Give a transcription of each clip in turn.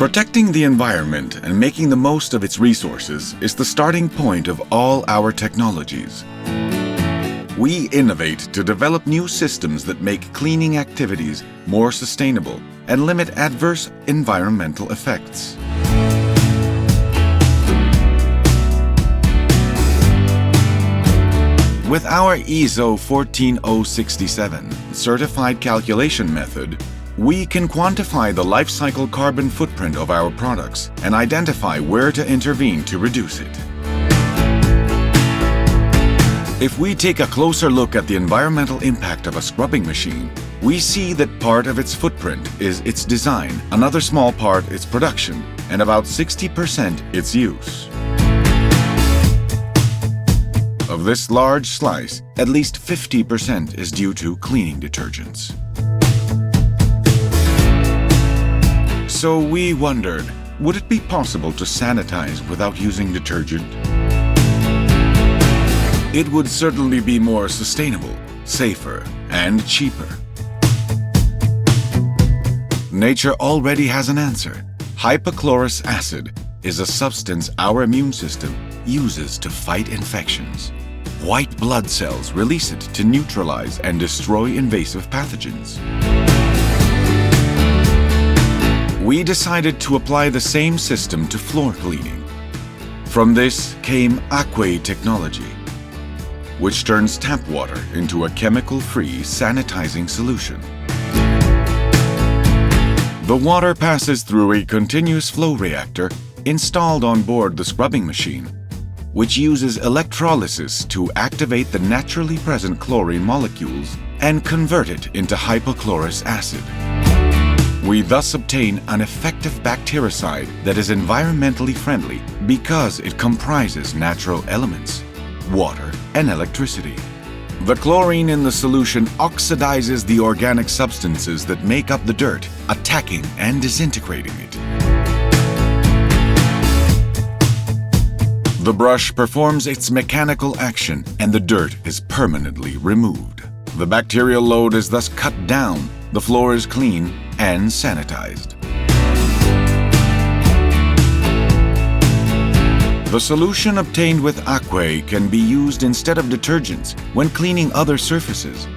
Protecting the environment and making the most of its resources is the starting point of all our technologies. We innovate to develop new systems that make cleaning activities more sustainable and limit adverse environmental effects. With our ISO 14067 certified calculation method, we can quantify the life cycle carbon footprint of our products and identify where to intervene to reduce it. If we take a closer look at the environmental impact of a scrubbing machine, we see that part of its footprint is its design, another small part its production, and about 60% its use. Of this large slice, at least 50% is due to cleaning detergents. So we wondered, would it be possible to sanitize without using detergent? It would certainly be more sustainable, safer, and cheaper. Nature already has an answer. Hypochlorous acid is a substance our immune system uses to fight infections. White blood cells release it to neutralize and destroy invasive pathogens. We decided to apply the same system to floor cleaning. From this came Aquæ technology, which turns tap water into a chemical-free sanitizing solution. The water passes through a continuous flow reactor installed on board the scrubbing machine, which uses electrolysis to activate the naturally present chlorine molecules and convert it into hypochlorous acid. We thus obtain an effective bactericide that is environmentally friendly because it comprises natural elements, water, and electricity. The chlorine in the solution oxidizes the organic substances that make up the dirt, attacking and disintegrating it. The brush performs its mechanical action and the dirt is permanently removed. The bacterial load is thus cut down, the floor is clean and sanitized. The solution obtained with Aquæ can be used instead of detergents when cleaning other surfaces.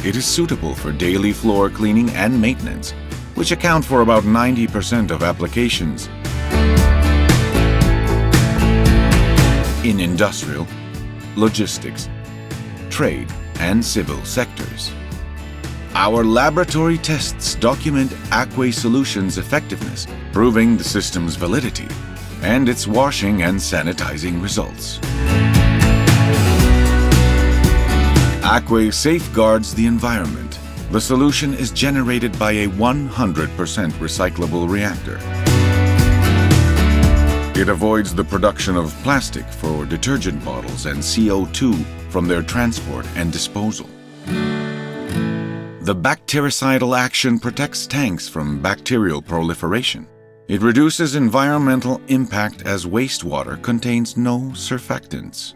It is suitable for daily floor cleaning and maintenance, which account for about 90% of applications. In industrial, logistics, trade, and civil sectors. Our laboratory tests document Aquæ solution's effectiveness, proving the system's validity and its washing and sanitizing results. Aquæ safeguards the environment. The solution is generated by a 100% recyclable reactor. It avoids the production of plastic for detergent bottles and CO2 from their transport and disposal. The bactericidal action protects tanks from bacterial proliferation. It reduces environmental impact as wastewater contains no surfactants.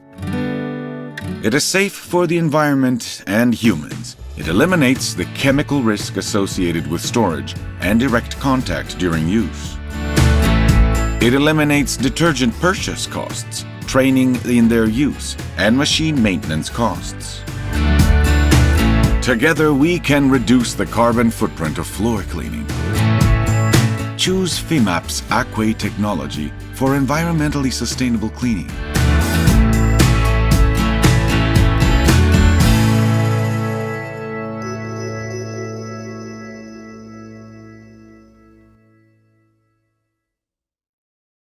It is safe for the environment and humans. It eliminates the chemical risk associated with storage and direct contact during use. It eliminates detergent purchase costs, training in their use, and machine maintenance costs. Together, we can reduce the carbon footprint of floor cleaning. Choose Fimap's Aquæ technology for environmentally sustainable cleaning.